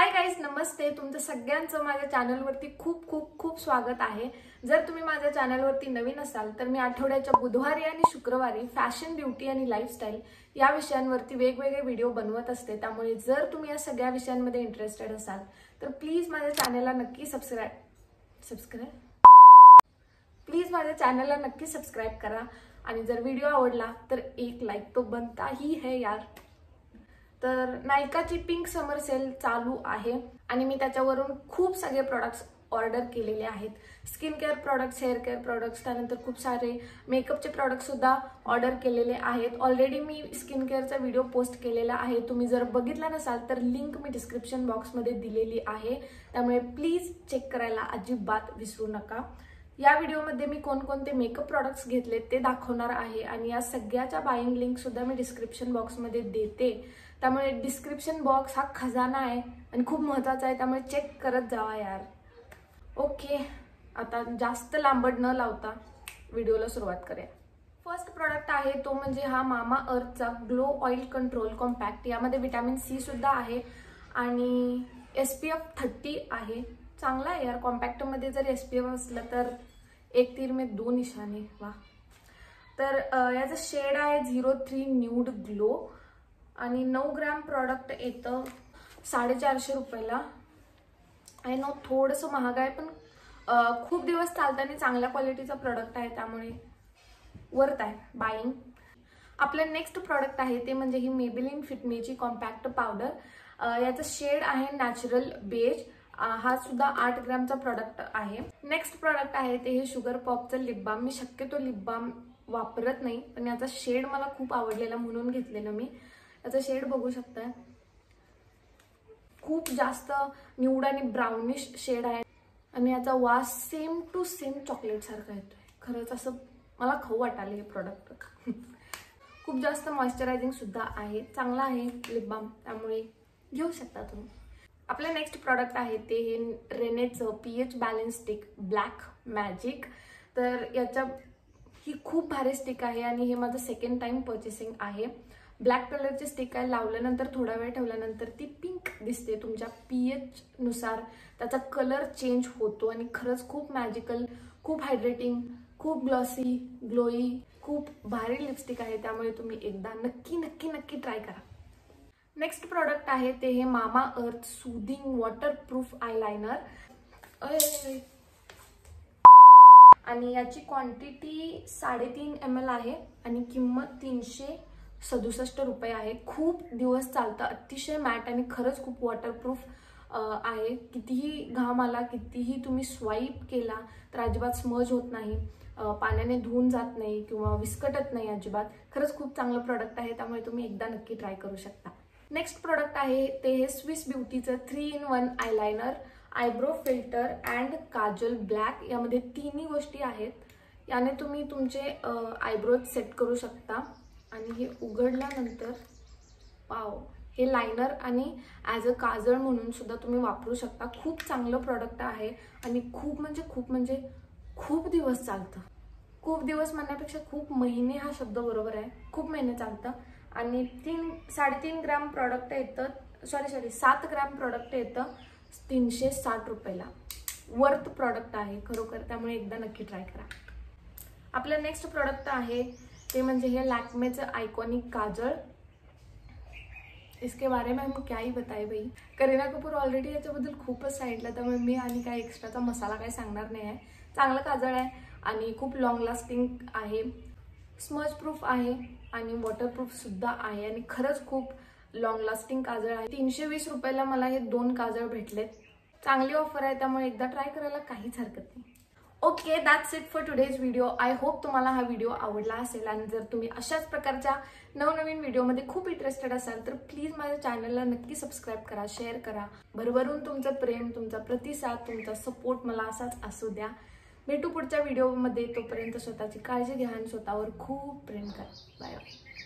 Hi guys, नमस्ते. तुमचं सगळ्यांचं माझ्या चॅनलवरती खूप खूप खूप स्वागत आहे. जर तुम्ही माझ्या चॅनलवरती नवीन असाल तर मी आठवड्याच्या बुधवारी आणि शुक्रवारी फॅशन, ब्युटी आणि लाईफस्टाईल या विषयांवरती वेगवेगळे व्हिडिओ बनवत असते. त्यामुळे जर तुम्ही या सगळ्या विषयांमध्ये इंटरेस्टेड असाल तर प्लीज माझ्या चॅनलला नक्की सबस्क्राइब करा. आणि जर व्हिडिओ आवडला तर एक लाईक तो बनता ही है यार. तर नायकाची पिंक समर सेल चालू आहे आणि मी त्याच्यावरून खूप सगळे प्रोडक्ट्स ऑर्डर केलेले आहेत. Skin care products, hair care products, त्यानंतर खूप सारे मेकअपचे प्रोडक्ट्स सुद्धा ऑर्डर केलेले आहेत. ऑलरेडी मी स्किन केअरचा व्हिडिओ पोस्ट केलेला आहे. तुम्ही जर बघितला नसाल तर लिंक मी डिस्क्रिप्शन बॉक्समध्ये दिलेली आहे. त्यामुळे प्लीज चेक करायला अजिबात विसरू नका. या व्हिडिओमध्ये मी कोणकोणते मेकअप प्रोडक्ट्स घेतले ते दाखवणार आहे आणि या सगळ्याच्या बाईंग लिंक सुद्धा मी डिस्क्रिप्शन बॉक्समध्ये देते. त्यामुळे डिस्क्रिप्शन बॉक्स हा खजाना आहे आणि खूप महत्त्वाचा आहे. त्यामुळे चेक करत जावा यार. ओके, आता जास्त लांबड न लावता व्हिडिओला सुरुवात करूया. फर्स्ट प्रोडक्ट आहे तो म्हणजे हा मामा अर्थचा ग्लो ऑइल कंट्रोल कॉम्पॅक्ट. यामध्ये विटॅमिन सी सुद्धा आहे आणि SPF 30 आहे. चांगला आहे यार. कॉम्पॅक्टमध्ये जर SPF असलं तर एक तीर में दो निशाने. वा. तर याचं शेड आहे 03 न्यूड ग्लो आणि 9 ग्रॅम प्रॉडक्ट येतं 450 रुपयाला. आय नो थोडंसं महाग आहे पण खूप दिवस चालतं आणि चांगल्या क्वालिटीचा प्रॉडक्ट आहे, त्यामुळे वर्थ आहे बाईंग. आपलं नेक्स्ट प्रॉडक्ट आहे ते म्हणजे ही मेबेलिन फिटमीची कॉम्पॅक्ट पावडर. याचं शेड आहे नॅचरल बेज. हा सुद्धा 8 ग्रॅमचा प्रॉडक्ट आहे. नेक्स्ट प्रॉडक्ट आहे ते हे शुगर पॉपचं लिप बाम. मी शक्यतो लिप बाम वापरत नाही पण याचा शेड मला खूप आवडलेला म्हणून घेतलेलं मी. याचा शेड बघू शकताय. खूप जास्त न्यूड आणि ब्राउनिश शेड आहे आणि याचा वास सेम टू सेम चॉकलेट सारखा येतोय. खरंच असं मला खाऊ वाटायला हे प्रोडक्ट. खूप जास्त मॉइश्चरायझिंग सुद्धा आहे. चांगला आहे लिप बाम, त्यामुळे घेऊ शकता तुम्ही. आपलं नेक्स्ट प्रॉडक्ट आहे ते हे रेनेचं pH balance stick black magic. तर याच्या ही खूप भारी स्टिक आहे आणि हे माझं सेकंड टाइम पर्चेसिंग आहे. ब्लॅक कलरची स्टिक आहे. लावल्यानंतर थोडा वेळ ठेवल्यानंतर ती पिंक दिसते. तुमच्या पीएच नुसार त्याचा कलर चेंज होतो आणि खरंच खूप मॅजिकल, खूप हायड्रेटिंग, खूप ग्लॉसी, ग्लोई, खूप भारी लिपस्टिक आहे. त्यामुळे तुम्ही एकदा नक्की नक्की नक्की ट्राय करा. नेक्स्ट प्रॉडक्ट आहे ते हे मामा अर्थ सूदिंग वॉटरप्रूफ आयलाइनर आणि याची क्वांटिटी 3.5 ml आहे आणि किंमत 367 रुपये आहे. खूप दिवस चालतं. अतिशय मॅट आणि खरंच खूप वॉटरप्रूफ आहे. कितीही घाम आला, कितीही तुम्ही स्वाईप केला तर अजिबात स्मज होत नाही, पाण्याने धुवून जात नाही किंवा विस्कटत नाही अजिबात. खरंच खूप चांगलं प्रॉडक्ट आहे, त्यामुळे तुम्ही एकदा नक्की ट्राय करू शकता. नेक्स्ट प्रोडक्ट आहे ते हे स्विस ब्युटीचं 3-in-1 eyeliner, eyebrow filter and kajal black. यामध्ये तिन्ही गोष्टी आहेत. याने तुम्ही तुमचे आयब्रोज सेट करू शकता आणि हे उघडल्यानंतर वाव, हे लायनर आणि ॲज अ काजळ म्हणून सुद्धा तुम्ही वापरू शकता. खूप चांगलं प्रॉडक्ट आहे आणि खूप दिवस चालतं. खूप दिवस म्हणण्यापेक्षा खूप महिने हा शब्द बरोबर आहे. खूप महिने चालतं आणि 3.5 ग्रॅम प्रॉडक्ट येतं. 7 ग्रॅम प्रॉडक्ट येतं 360 रुपयाला. वर्थ प्रॉडक्ट आहे खरोखर, त्यामुळे एकदा नक्की ट्राय करा. आपलं नेक्स्ट प्रॉडक्ट आहे ते म्हणजे हे लॅक्मेचं आयकॉनिक काजळ. इसके बारे में हम क्या ही बताए भाई. करीना कपूर ऑलरेडी याच्याबद्दल खूपच सांगितलं, त्यामुळे मी आणि काय एक्स्ट्राचा मसाला काय सांगणार नाही आहे. चांगलं काजळ आहे आणि खूप लॉंग लास्टिंग आहे, स्मज प्रूफ आहे आणि वॉटरप्रूफ सुद्धा आहे आणि खरंच खूप लॉंग लास्टिंग काजळ आहे. 320 रुपयाला मला हे 2 काजळ भेटलेत. चांगली ऑफर आहे, त्यामुळे एकदा ट्राय करायला काहीच हरकत नाही. Okay, that's it for today's video. I hope तुम्हाला हा व्हिडिओ आवडला असेल आणि जर तुम्ही अशाच प्रकारच्या नवनवीन व्हिडिओमध्ये खूप इंटरेस्टेड असाल तर प्लीज माझ्या चॅनलला नक्की सबस्क्राईब करा, शेअर करा. भरभरून तुमचं प्रेम, तुमचा प्रतिसाद, तुमचा सपोर्ट मला असाच असू द्या. भेटू पुढच्या व्हिडिओमध्ये. तोपर्यंत स्वतःची काळजी घ्या आणि स्वतःवर खूप प्रेम करा. Bye bye.